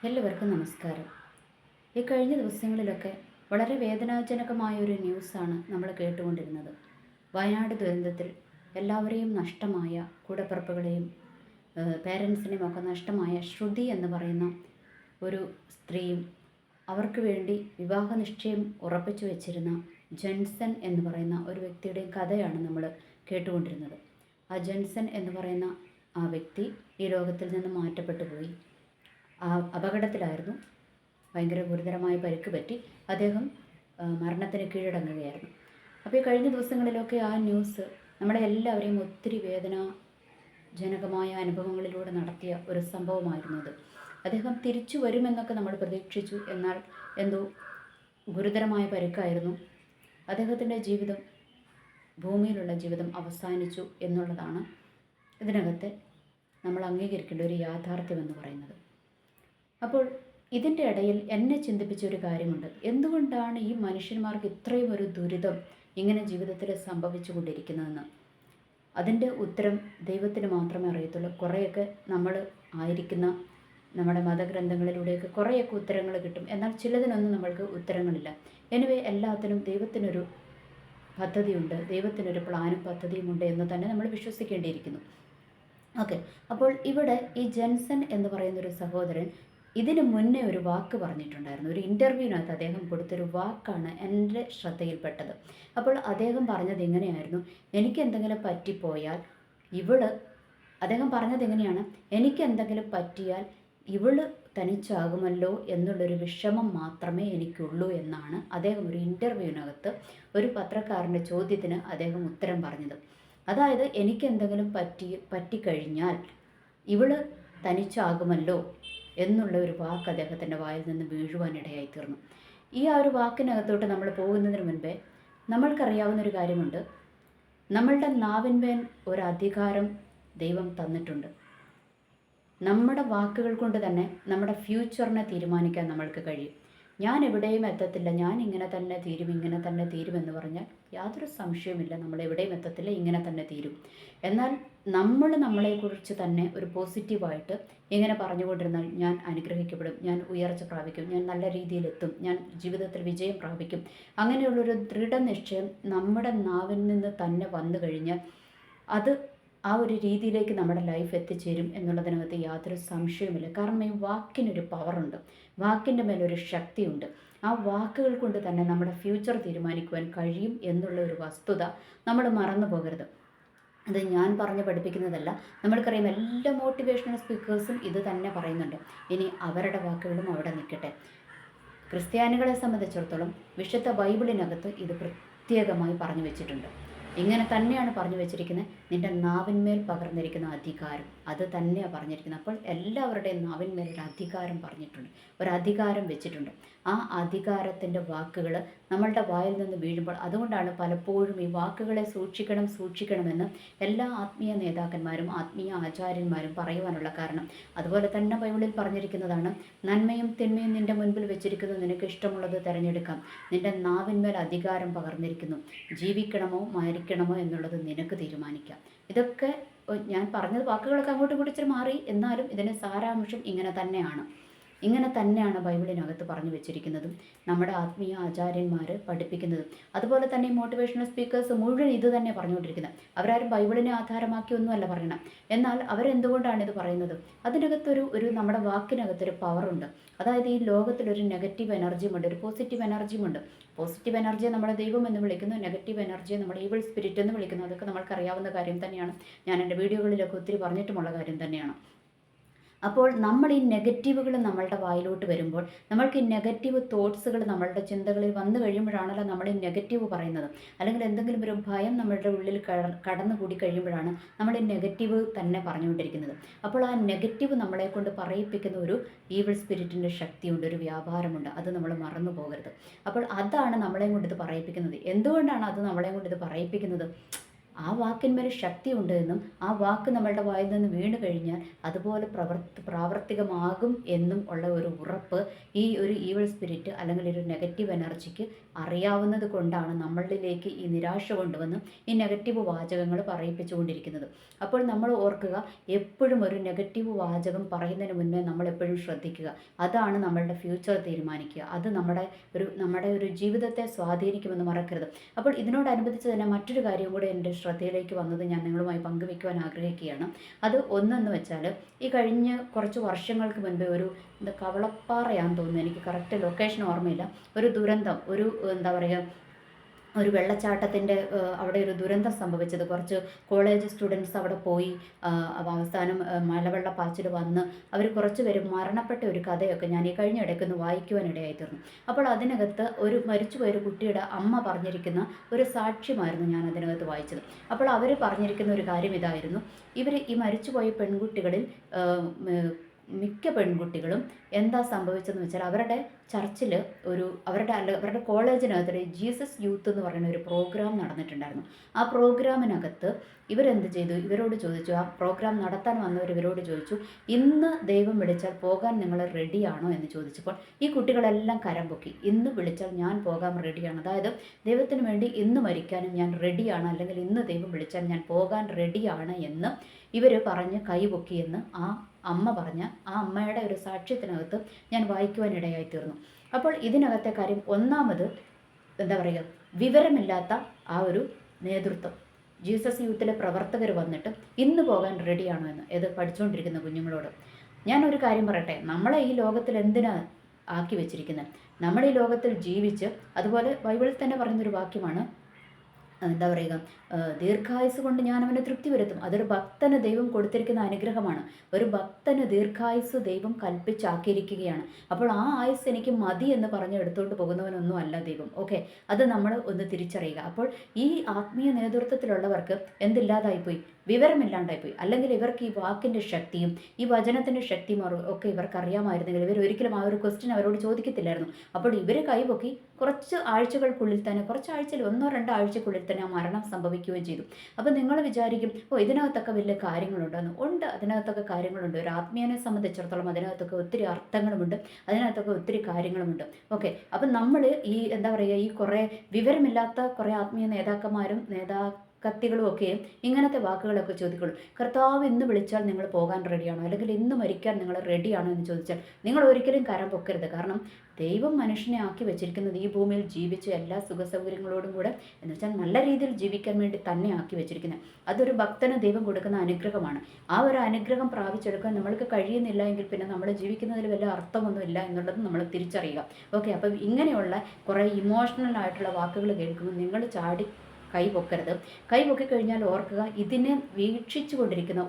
എല്ലാവർക്കും നമസ്കാരം. ഈ കഴിഞ്ഞ ദിവസങ്ങളിലൊക്കെ വളരെ വേദനാജനകമായ ഒരു ന്യൂസാണ് നമ്മൾ കേട്ടുകൊണ്ടിരുന്നത്. വയനാട് ദുരന്തത്തിൽ എല്ലാവരെയും നഷ്ടമായ കൂടപ്പിറപ്പുകളെയും പേരൻസിനെയും ഒക്കെ നഷ്ടമായ ശ്രുതി എന്ന് പറയുന്ന ഒരു സ്ത്രീയും അവർക്ക് വേണ്ടി വിവാഹ നിശ്ചയം ഉറപ്പിച്ചു വെച്ചിരുന്ന ജെൻസൺ എന്ന് പറയുന്ന ഒരു വ്യക്തിയുടെയും കഥയാണ് നമ്മൾ കേട്ടുകൊണ്ടിരുന്നത്. ആ ജെൻസൺ എന്ന് പറയുന്ന ആ വ്യക്തി ഈ ലോകത്തിൽ നിന്ന് മാറ്റപ്പെട്ടു പോയി. അപകടത്തിലായിരുന്നു. ഭയങ്കര ഗുരുതരമായ പരിക്ക് പറ്റി അദ്ദേഹം മരണത്തിന് കീഴടങ്ങുകയായിരുന്നു. അപ്പോൾ ഈ കഴിഞ്ഞ ദിവസങ്ങളിലൊക്കെ ആ ന്യൂസ് നമ്മളെ എല്ലാവരെയും ഒത്തിരി വേദനാജനകമായ അനുഭവങ്ങളിലൂടെ നടത്തിയ ഒരു സംഭവമായിരുന്നു അത്. അദ്ദേഹം തിരിച്ചു വരുമെന്നൊക്കെ നമ്മൾ പ്രതീക്ഷിച്ചു. എന്നാൽ എന്തോ ഗുരുതരമായ പരിക്കായിരുന്നു. അദ്ദേഹത്തിൻ്റെ ജീവിതം, ഭൂമിയിലുള്ള ജീവിതം അവസാനിച്ചു എന്നുള്ളതാണ് ഇതിനകത്തെ നമ്മൾ അംഗീകരിക്കേണ്ട ഒരു യാഥാർത്ഥ്യമെന്ന് പറയുന്നത്. അപ്പോൾ ഇതിൻ്റെ ഇടയിൽ എന്നെ ചിന്തിപ്പിച്ച ഒരു കാര്യമുണ്ട്. എന്തുകൊണ്ടാണ് ഈ മനുഷ്യന്മാർക്ക് ഇത്രയും ഒരു ദുരിതം ഇങ്ങനെ ജീവിതത്തിൽ സംഭവിച്ചു കൊണ്ടിരിക്കുന്നതെന്ന്? അതിൻ്റെ ഉത്തരം ദൈവത്തിന് മാത്രമേ അറിയത്തുള്ളൂ. കുറേയൊക്കെ നമ്മൾ ആയിരിക്കുന്ന നമ്മുടെ മതഗ്രന്ഥങ്ങളിലൂടെയൊക്കെ കുറേയൊക്കെ ഉത്തരങ്ങൾ കിട്ടും. എന്നാൽ ചിലതിനൊന്നും നമ്മൾക്ക് ഉത്തരങ്ങളില്ല. എനിവേ, എല്ലാത്തിനും ദൈവത്തിനൊരു പദ്ധതിയുണ്ട്, ദൈവത്തിനൊരു പ്ലാനും പദ്ധതിയുമുണ്ട് എന്ന് തന്നെ നമ്മൾ വിശ്വസിക്കേണ്ടിയിരിക്കുന്നു. ഓക്കെ, അപ്പോൾ ഇവിടെ ഈ ജെൻസൺ എന്ന് പറയുന്നൊരു സഹോദരൻ ഇതിന് മുന്നേ ഒരു വാക്ക് പറഞ്ഞിട്ടുണ്ടായിരുന്നു. ഒരു ഇൻ്റർവ്യൂവിനകത്ത് അദ്ദേഹം കൊടുത്തൊരു വാക്കാണ് എൻ്റെ ശ്രദ്ധയിൽപ്പെട്ടത്. അപ്പോൾ അദ്ദേഹം പറഞ്ഞത് എങ്ങനെയായിരുന്നു? എനിക്ക് എന്തെങ്കിലും പറ്റിപ്പോയാൽ അദ്ദേഹം പറഞ്ഞത് എങ്ങനെയാണ്? എനിക്ക് എന്തെങ്കിലും പറ്റിയാൽ ഇവള് തനിച്ചാകുമല്ലോ എന്നുള്ളൊരു വിഷമം മാത്രമേ എനിക്കുള്ളൂ എന്നാണ് അദ്ദേഹം ഒരു ഇൻ്റർവ്യൂവിനകത്ത് ഒരു പത്രക്കാരൻ്റെ ചോദ്യത്തിന് അദ്ദേഹം ഉത്തരം പറഞ്ഞത്. അതായത് എനിക്ക് എന്തെങ്കിലും പറ്റിക്കഴിഞ്ഞാൽ ഇവള് തനിച്ചാകുമല്ലോ എന്നുള്ള ഒരു വാക്ക് അദ്ദേഹത്തിൻ്റെ വായിൽ നിന്ന് വീഴുവാനിടയായി തീർന്നു. ഈ ഒരു വാക്കിനകത്തോട്ട് നമ്മൾ പോകുന്നതിന് മുൻപേ നമ്മൾക്കറിയാവുന്നൊരു കാര്യമുണ്ട്. നമ്മളുടെ നാവിന്മേൽ ഒരധികാരം ദൈവം തന്നിട്ടുണ്ട്. നമ്മുടെ വാക്കുകൾ കൊണ്ട് തന്നെ നമ്മുടെ ഫ്യൂച്ചറിനെ തീരുമാനിക്കാൻ നമ്മൾക്ക് കഴിയും. ഞാൻ എവിടെയും എത്തത്തില്ല, ഞാൻ ഇങ്ങനെ തന്നെ തീരുമെന്ന് പറഞ്ഞാൽ യാതൊരു സംശയവുമില്ല, നമ്മൾ എവിടെയും എത്തത്തില്ല, ഇങ്ങനെ തന്നെ തീരും. എന്നാൽ നമ്മൾ നമ്മളെക്കുറിച്ച് തന്നെ ഒരു പോസിറ്റീവായിട്ട് ഇങ്ങനെ പറഞ്ഞുകൊണ്ടിരുന്നാൽ ഞാൻ അനുഗ്രഹിക്കപ്പെടും, ഞാൻ ഉയർച്ച പ്രാപിക്കും, ഞാൻ നല്ല രീതിയിലെത്തും, ഞാൻ ജീവിതത്തിൽ വിജയം പ്രാപിക്കും, അങ്ങനെയുള്ളൊരു ദൃഢനിശ്ചയം നമ്മുടെ നാവിൽ നിന്ന് തന്നെ വന്നു കഴിഞ്ഞാൽ അത് ആ ഒരു രീതിയിലേക്ക് നമ്മുടെ ലൈഫ് എത്തിച്ചേരും എന്നുള്ളതിനകത്ത് യാതൊരു സംശയവുമില്ല. കാരണം ഈ വാക്കിനൊരു പവറുണ്ട്, വാക്കിൻ്റെ മേലൊരു ശക്തിയുണ്ട്. ആ വാക്കുകൾ കൊണ്ട് തന്നെ നമ്മുടെ ഫ്യൂച്ചർ തീരുമാനിക്കുവാൻ കഴിയും എന്നുള്ള ഒരു വസ്തുത നമ്മൾ മറന്നു പോകരുത്. അത് ഞാൻ പറഞ്ഞ് പഠിപ്പിക്കുന്നതല്ല. നമ്മൾക്കറിയാം, എല്ലാ മോട്ടിവേഷണൽ സ്പീക്കേഴ്സും ഇത് തന്നെ പറയുന്നുണ്ട്. ഇനി അവരുടെ വാക്കുകളും അവിടെ നിൽക്കട്ടെ. ക്രിസ്ത്യാനികളെ സംബന്ധിച്ചിടത്തോളം വിശുദ്ധ ബൈബിളിനകത്ത് ഇത് പ്രത്യേകമായി പറഞ്ഞു വെച്ചിട്ടുണ്ട്. ഇങ്ങനെ തന്നെയാണ് പറഞ്ഞു വെച്ചിരിക്കുന്നത്. നിൻ്റെ നാവിന്മേൽ പകർന്നിരിക്കുന്ന അധികാരം അത് തന്നെയാണ് പറഞ്ഞിരിക്കുന്നത്. അപ്പോൾ എല്ലാവരുടെയും നാവിന്മേൽ ഒരു അധികാരം പറഞ്ഞിട്ടുണ്ട്, ഒരധികാരം വെച്ചിട്ടുണ്ട്. ആ അധികാരത്തിൻ്റെ വാക്കുകൾ നമ്മളുടെ വായിൽ നിന്ന് വീഴുമ്പോൾ, അതുകൊണ്ടാണ് പലപ്പോഴും ഈ വാക്കുകളെ സൂക്ഷിക്കണമെന്ന് എല്ലാ ആത്മീയ നേതാക്കന്മാരും ആത്മീയ ആചാര്യന്മാരും പറയുവാനുള്ള കാരണം. അതുപോലെ തന്നെ ബൈബിളിൽ പറഞ്ഞിരിക്കുന്നതാണ്, നന്മയും തിന്മയും നിൻ്റെ മുൻപിൽ വെച്ചിരിക്കുന്നു, നിനക്ക് ഇഷ്ടമുള്ളത് തിരഞ്ഞെടുക്കാം. നിൻ്റെ നാവിന്മേൽ അധികാരം പകർന്നിരിക്കുന്നു. ജീവിക്കണമോ മരിക്കണമോ എന്നുള്ളത് നിനക്ക് തീരുമാനിക്കാം. ഇതൊക്കെ ഞാൻ പറഞ്ഞത് വാക്കുകളൊക്കെ അങ്ങോട്ടും ഇങ്ങോട്ടും ഇച്ചിരി മാറി, എന്നാലും ഇതിൻ്റെ സാരാംശം ഇങ്ങനെ തന്നെയാണ് ബൈബിളിനകത്ത് പറഞ്ഞു വെച്ചിരിക്കുന്നതും നമ്മുടെ ആത്മീയ ആചാര്യന്മാർ പഠിപ്പിക്കുന്നതും. അതുപോലെ തന്നെ മോട്ടിവേഷണൽ സ്പീക്കേഴ്സ് മുഴുവൻ ഇത് തന്നെ പറഞ്ഞുകൊണ്ടിരിക്കുന്നത്. അവരാരും ബൈബിളിനെ ആധാരമാക്കിയൊന്നുമല്ല പറയണം. എന്നാൽ അവരെന്തുകൊണ്ടാണ് ഇത് പറയുന്നത്? അതിനകത്തൊരു നമ്മുടെ വാക്കിനകത്തൊരു പവറുണ്ട്. അതായത് ഈ ലോകത്തിലൊരു നെഗറ്റീവ് എനർജിയുമുണ്ട്, ഒരു പോസിറ്റീവ് എനർജിയുമുണ്ട്. പോസിറ്റീവ് എനർജിയെ നമ്മുടെ ദൈവം എന്ന് വിളിക്കുന്നു, നെഗറ്റീവ് എനർജിയെ നമ്മുടെ ഈവിൾ സ്പിരിറ്റ് എന്ന് വിളിക്കുന്നു. അതൊക്കെ നമ്മൾക്കറിയാവുന്ന കാര്യം തന്നെയാണ്. ഞാൻ എൻ്റെ വീഡിയോകളിലൊക്കെ ഒത്തിരി പറഞ്ഞിട്ടുമുള്ള കാര്യം തന്നെയാണ്. അപ്പോൾ നമ്മൾ ഈ നെഗറ്റീവുകൾ നമ്മളുടെ വായിലോട്ട് വരുമ്പോൾ, നമ്മൾക്ക് ഈ നെഗറ്റീവ് തോട്ട്സുകൾ നമ്മളുടെ ചിന്തകളിൽ വന്നു കഴിയുമ്പോഴാണല്ലോ നമ്മൾ ഈ നെഗറ്റീവ് പറയുന്നത്. അല്ലെങ്കിൽ എന്തെങ്കിലും ഒരു ഭയം നമ്മളുടെ ഉള്ളിൽ കടന്നുകൂടി കഴിയുമ്പോഴാണ് നമ്മൾ ഈ നെഗറ്റീവ് തന്നെ പറഞ്ഞുകൊണ്ടിരിക്കുന്നത്. അപ്പോൾ ആ നെഗറ്റീവ് നമ്മളെ കൊണ്ട് പറയിപ്പിക്കുന്ന ഒരു ഈവിൾ സ്പിരിറ്റിൻ്റെ ശക്തിയുണ്ട്, ഒരു വ്യാപാരമുണ്ട്. അത് നമ്മൾ മറന്നു പോകരുത്. അപ്പോൾ അതാണ് നമ്മളെ കൊണ്ട് ഇത് പറയിപ്പിക്കുന്നത്. എന്തുകൊണ്ടാണ് അത് നമ്മളെ കൊണ്ട് ഇത് പറയിപ്പിക്കുന്നത്? ആ വാക്കിന്മേൽ ശക്തിയുണ്ട് എന്നും ആ വാക്ക് നമ്മളുടെ വായിൽ നിന്ന് വീണ് കഴിഞ്ഞാൽ അതുപോലെ പ്രാവർത്തികമാകും എന്നും ഉള്ള ഒരു ഉറപ്പ് ഈ ഒരു ഈവിൾ സ്പിരിറ്റ് അല്ലെങ്കിൽ ഒരു നെഗറ്റീവ് എനർജിക്ക് അറിയാവുന്നത് കൊണ്ടാണ് നമ്മളിലേക്ക് ഈ നിരാശ കൊണ്ടുവന്ന് ഈ നെഗറ്റീവ് വാചകങ്ങൾ പറയിപ്പിച്ചുകൊണ്ടിരിക്കുന്നത്. അപ്പോൾ നമ്മൾ ഓർക്കുക, എപ്പോഴും ഒരു നെഗറ്റീവ് വാചകം പറയുന്നതിന് മുന്നേ നമ്മൾ എപ്പോഴും ശ്രദ്ധിക്കുക. അതാണ് നമ്മളുടെ ഫ്യൂച്ചർ തീരുമാനിക്കുക. അത് നമ്മുടെ ഒരു ജീവിതത്തെ സ്വാധീനിക്കുമെന്ന് മറക്കരുത്. അപ്പോൾ ഇതിനോടനുബന്ധിച്ച് തന്നെ മറ്റൊരു കാര്യം കൂടെ എൻ്റെ ശ്രദ്ധയിലേക്ക് വന്നത് ഞാൻ നിങ്ങളുമായി പങ്കുവയ്ക്കുവാൻ ആഗ്രഹിക്കുകയാണ്. അത് ഒന്നെന്ന് വെച്ചാൽ, ഈ കഴിഞ്ഞ കുറച്ച് വർഷങ്ങൾക്ക് മുൻപേ ഒരു കവളപ്പാറയാണെന്ന് തോന്നുന്നു, എനിക്ക് കറക്റ്റ് ലൊക്കേഷൻ ഓർമ്മയില്ല, ഒരു ദുരന്തം, എന്താ പറയുക, ഒരു വെള്ളച്ചാട്ടത്തിൻ്റെ അവിടെ ഒരു ദുരന്തം സംഭവിച്ചത്. കുറച്ച് കോളേജ് സ്റ്റുഡൻസ് അവിടെ പോയി അവസാനം മലവെള്ളപ്പാച്ചിൽ വന്ന് അവർ കുറച്ച് പേര് മരണപ്പെട്ട ഒരു കഥയൊക്കെ ഞാൻ ഈ കഴിഞ്ഞ ഇടയ്ക്കൊന്ന് വായിക്കുവാനിടയായി തീർന്നു. അപ്പോൾ അതിനകത്ത് ഒരു മരിച്ചുപോയൊരു കുട്ടിയുടെ അമ്മ പറഞ്ഞിരിക്കുന്ന ഒരു സാക്ഷ്യമായിരുന്നു ഞാൻ അതിനകത്ത് വായിച്ചത്. അപ്പോൾ അവർ പറഞ്ഞിരിക്കുന്ന ഒരു കാര്യം ഇതായിരുന്നു: ഇവർ ഈ മരിച്ചുപോയ പെൺകുട്ടികളിൽ മിക്ക പെൺകുട്ടികളും എന്താ സംഭവിച്ചതെന്ന് വെച്ചാൽ, അവരുടെ ചർച്ചിൽ അവരുടെ കോളേജിനകത്ത് ജീസസ് യൂത്ത് എന്ന് പറയുന്ന ഒരു പ്രോഗ്രാം നടന്നിട്ടുണ്ടായിരുന്നു. ആ പ്രോഗ്രാമിനകത്ത് ഇവരെന്ത് ചെയ്തു, ഇവരോട് ചോദിച്ചു, ആ പ്രോഗ്രാം നടത്താൻ വന്നവർ ഇവരോട് ചോദിച്ചു, ഇന്ന് ദൈവം വിളിച്ചാൽ പോകാൻ നിങ്ങൾ റെഡിയാണോ എന്ന് ചോദിച്ചപ്പോൾ ഈ കുട്ടികളെല്ലാം കരം പൊക്കി. ഇന്ന് വിളിച്ചാൽ ഞാൻ പോകാൻ റെഡിയാണ്, അതായത് ദൈവത്തിന് വേണ്ടി ഇന്ന് മരിക്കാനും ഞാൻ റെഡിയാണ്, അല്ലെങ്കിൽ ഇന്ന് ദൈവം വിളിച്ചാൽ ഞാൻ പോകാൻ റെഡിയാണ് എന്ന് ഇവർ പറഞ്ഞ് കൈപൊക്കിയെന്ന് ആ അമ്മ പറഞ്ഞ ആ അമ്മയുടെ ഒരു സാക്ഷ്യത്തിനകത്ത് ഞാൻ വായിക്കുവാനിടയായി തീർന്നു. അപ്പോൾ ഇതിനകത്തെ കാര്യം, ഒന്നാമത് എന്താ പറയുക, വിവരമില്ലാത്ത ആ ഒരു നേതൃത്വം, ജീസസ് യൂത്തിലെ പ്രവർത്തകർ വന്നിട്ട് ഇന്ന് പോകാൻ റെഡിയാണോ എന്ന് ഇത് പഠിച്ചുകൊണ്ടിരിക്കുന്ന കുഞ്ഞുങ്ങളോട് ഞാനൊരു കാര്യം പറയട്ടെ. നമ്മളെ ഈ ലോകത്തിൽ എന്തിനാ ആക്കി വെച്ചിരിക്കുന്നത്? നമ്മൾ ഈ ലോകത്തിൽ ജീവിച്ച്, അതുപോലെ ബൈബിളിൽ തന്നെ പറയുന്നൊരു വാക്യമാണ്, എന്താ പറയുക, ദീർഘായുസ് കൊണ്ട് ഞാൻ അവനെ തൃപ്തി വരുത്തും. അതൊരു ഭക്തന് ദൈവം കൊടുത്തിരിക്കുന്ന അനുഗ്രഹമാണ്. ഒരു ഭക്തന് ദീർഘായുസ് ദൈവം കൽപ്പിച്ചാക്കിയിരിക്കുകയാണ്. അപ്പോൾ ആ ആയുസ് എനിക്ക് മതി എന്ന് പറഞ്ഞ് എടുത്തുകൊണ്ട് പോകുന്നവനൊന്നും അല്ല ദൈവം. ഓക്കെ, അത് നമ്മൾ ഒന്ന് തിരിച്ചറിയുക. അപ്പോൾ ഈ ആത്മീയ നേതൃത്വത്തിലുള്ളവർക്ക് എന്തില്ലാതായിപ്പോയി? വിവരമില്ലാണ്ടായിപ്പോയി. അല്ലെങ്കിൽ ഇവർക്ക് ഈ വാക്കിൻ്റെ ശക്തിയും ഈ വചനത്തിൻ്റെ ശക്തിയും ഒക്കെ ഇവർക്ക് അറിയാമായിരുന്നെങ്കിൽ ഇവർ ഒരിക്കലും ആ ഒരു ക്വസ്റ്റ്യൻ അവരോട് ചോദിക്കത്തില്ലായിരുന്നു. അപ്പോൾ ഇവർ കൈപൊക്കി കുറച്ച് ആഴ്ചകൾക്കുള്ളിൽ തന്നെ, കുറച്ച് ആഴ്ചയിൽ 1-2 ആഴ്ചക്കുള്ളിൽ തന്നെ ആ മരണം സംഭവിക്കുകയും ചെയ്തു. അപ്പോൾ നിങ്ങൾ വിചാരിക്കും, ഇതിനകത്തൊക്കെ വലിയ കാര്യങ്ങളുണ്ടെന്ന്. ഉണ്ട്, അതിനകത്തൊക്കെ കാര്യങ്ങളുണ്ട്. ഒരു ആത്മീയനെ സംബന്ധിച്ചിടത്തോളം അതിനകത്തൊക്കെ ഒത്തിരി അർത്ഥങ്ങളുമുണ്ട്, അതിനകത്തൊക്കെ ഒത്തിരി കാര്യങ്ങളുമുണ്ട്. ഓക്കെ, അപ്പം നമ്മൾ ഈ എന്താ പറയുക, ഈ കുറേ വിവരമില്ലാത്ത കുറേ ആത്മീയ കത്തികളും ഒക്കെ ഇങ്ങനത്തെ വാക്കുകളൊക്കെ ചോദിക്കുള്ളൂ. കർത്താവ് ഇന്ന് വിളിച്ചാൽ നിങ്ങൾ പോകാൻ റെഡിയാണോ, അല്ലെങ്കിൽ ഇന്ന് മരിക്കാൻ നിങ്ങൾ റെഡിയാണോ എന്ന് ചോദിച്ചാൽ നിങ്ങൾ ഒരിക്കലും കരം പൊക്കരുത്. കാരണം ദൈവം മനുഷ്യനെ ആക്കി വെച്ചിരിക്കുന്നത് ഈ ഭൂമിയിൽ ജീവിച്ച് എല്ലാ സുഖസൗകര്യങ്ങളോടും കൂടെ, എന്ന് വെച്ചാൽ നല്ല രീതിയിൽ ജീവിക്കാൻ വേണ്ടി തന്നെ ആക്കി വെച്ചിരിക്കുന്നത്. അതൊരു ഭക്തന് ദൈവം കൊടുക്കുന്ന അനുഗ്രഹമാണ്. ആ ഒരു അനുഗ്രഹം പ്രാപിച്ചെടുക്കാൻ നമ്മൾക്ക് കഴിയുന്നില്ല എങ്കിൽ പിന്നെ നമ്മൾ ജീവിക്കുന്നതിൽ വലിയ അർത്ഥമൊന്നുമില്ല എന്നുള്ളത് നമ്മൾ തിരിച്ചറിയുക. ഓക്കെ, അപ്പം ഇങ്ങനെയുള്ള കുറേ ഇമോഷണൽ ആയിട്ടുള്ള വാക്കുകൾ കേൾക്കുമ്പോൾ നിങ്ങൾ ചാടി കൈ പൊക്കിക്കഴിഞ്ഞാൽ ഓർക്കുക, ഇതിനെ വീക്ഷിച്ചു കൊണ്ടിരിക്കുന്ന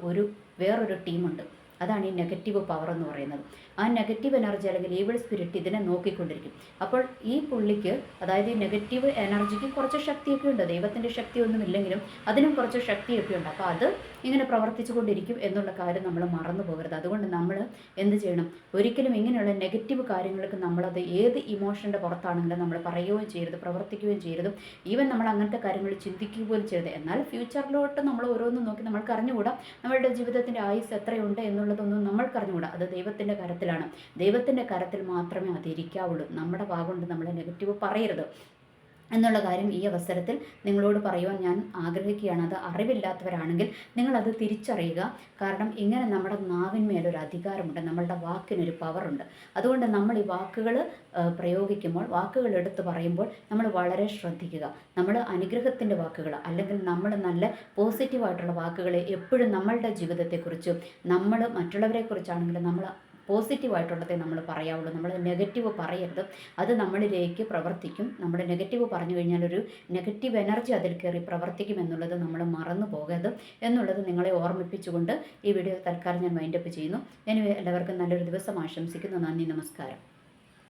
വേറൊരു ടീമുണ്ട്. അതാണ് ഈ നെഗറ്റീവ് പവർ എന്ന് പറയുന്നത്. ആ നെഗറ്റീവ് എനർജി അല്ലെങ്കിൽ ഈവിൾ സ്പിരിറ്റ് ഇതിനെ നോക്കിക്കൊണ്ടിരിക്കും. അപ്പോൾ ഈ പുള്ളിക്ക്, അതായത് ഈ നെഗറ്റീവ് എനർജിക്ക് കുറച്ച് ശക്തിയൊക്കെ ഉണ്ട്. ദൈവത്തിൻ്റെ ശക്തിയൊന്നുമില്ലെങ്കിലും അതിനും കുറച്ച് ശക്തിയൊക്കെ ഉണ്ട്. അപ്പോൾ അത് ഇങ്ങനെ പ്രവർത്തിച്ചു കൊണ്ടിരിക്കും എന്നുള്ള കാര്യം നമ്മൾ മറന്നു പോകരുത്. അതുകൊണ്ട് നമ്മൾ എന്ത് ചെയ്യണം? ഒരിക്കലും ഇങ്ങനെയുള്ള നെഗറ്റീവ് കാര്യങ്ങൾക്ക് നമ്മളത് ഏത് ഇമോഷൻ്റെ പുറത്താണെങ്കിലും നമ്മൾ പറയുകയും ചെയ്യരുത്, പ്രവർത്തിക്കുകയും ചെയ്യരുത്. ഈവൻ നമ്മൾ അങ്ങനത്തെ കാര്യങ്ങൾ ചിന്തിക്കുക പോലും ചെയ്യരുത്. എന്നാൽ ഫ്യൂച്ചറിലോട്ട് നമ്മൾ ഓരോന്നും നോക്കി നമ്മൾക്ക് അറിഞ്ഞുകൂടാ നമ്മളുടെ ജീവിതത്തിൻ്റെ ആയുസ് എത്രയുണ്ട് എന്നുള്ളതൊന്നും നമ്മൾക്ക് അറിഞ്ഞുകൂടാ. അത് ദൈവത്തിൻ്റെ കരത്തിലാണ്. ദൈവത്തിൻ്റെ കരത്തിൽ മാത്രമേ അതിരിക്കാവുള്ളൂ. നമ്മുടെ ഭാഗമുണ്ട് നമ്മൾ നെഗറ്റീവ് പറയരുത് എന്നുള്ള കാര്യം ഈ അവസരത്തിൽ നിങ്ങളോട് പറയുവാൻ ഞാൻ ആഗ്രഹിക്കുകയാണ്. അത് അറിവില്ലാത്തവരാണെങ്കിൽ നിങ്ങളത് തിരിച്ചറിയുക. കാരണം ഇങ്ങനെ നമ്മുടെ നാവിന്മേലൊരു അധികാരമുണ്ട്, നമ്മളുടെ വാക്കിനൊരു പവറുണ്ട്. അതുകൊണ്ട് നമ്മൾ ഈ വാക്കുകൾ പ്രയോഗിക്കുമ്പോൾ, വാക്കുകൾ എടുത്ത് പറയുമ്പോൾ നമ്മൾ വളരെ ശ്രദ്ധിക്കുക. നമ്മൾ അനുഗ്രഹത്തിൻ്റെ വാക്കുകൾ, അല്ലെങ്കിൽ നമ്മൾ നല്ല പോസിറ്റീവായിട്ടുള്ള വാക്കുകളെ എപ്പോഴും നമ്മളുടെ ജീവിതത്തെക്കുറിച്ചും നമ്മൾ മറ്റുള്ളവരെക്കുറിച്ചാണെങ്കിലും നമ്മൾ പോസിറ്റീവായിട്ടുള്ളതേ നമ്മൾ പറയാവുള്ളൂ. നമ്മൾ നെഗറ്റീവ് പറയരുത്. അത് നമ്മളിലേക്ക് പ്രവർത്തിക്കും. നമ്മൾ നെഗറ്റീവ് പറഞ്ഞു കഴിഞ്ഞാൽ ഒരു നെഗറ്റീവ് എനർജി അതിൽ കയറി പ്രവർത്തിക്കും എന്നുള്ളത് നമ്മൾ മറന്നു പോകരുത് എന്നുള്ളത് നിങ്ങളെ ഓർമ്മിപ്പിച്ചുകൊണ്ട് ഈ വീഡിയോ തൽക്കാലം ഞാൻ വൈൻഡപ്പ് ചെയ്യുന്നു. എനിവേ, എല്ലാവർക്കും നല്ലൊരു ദിവസം ആശംസിക്കുന്നു. നന്ദി, നമസ്കാരം.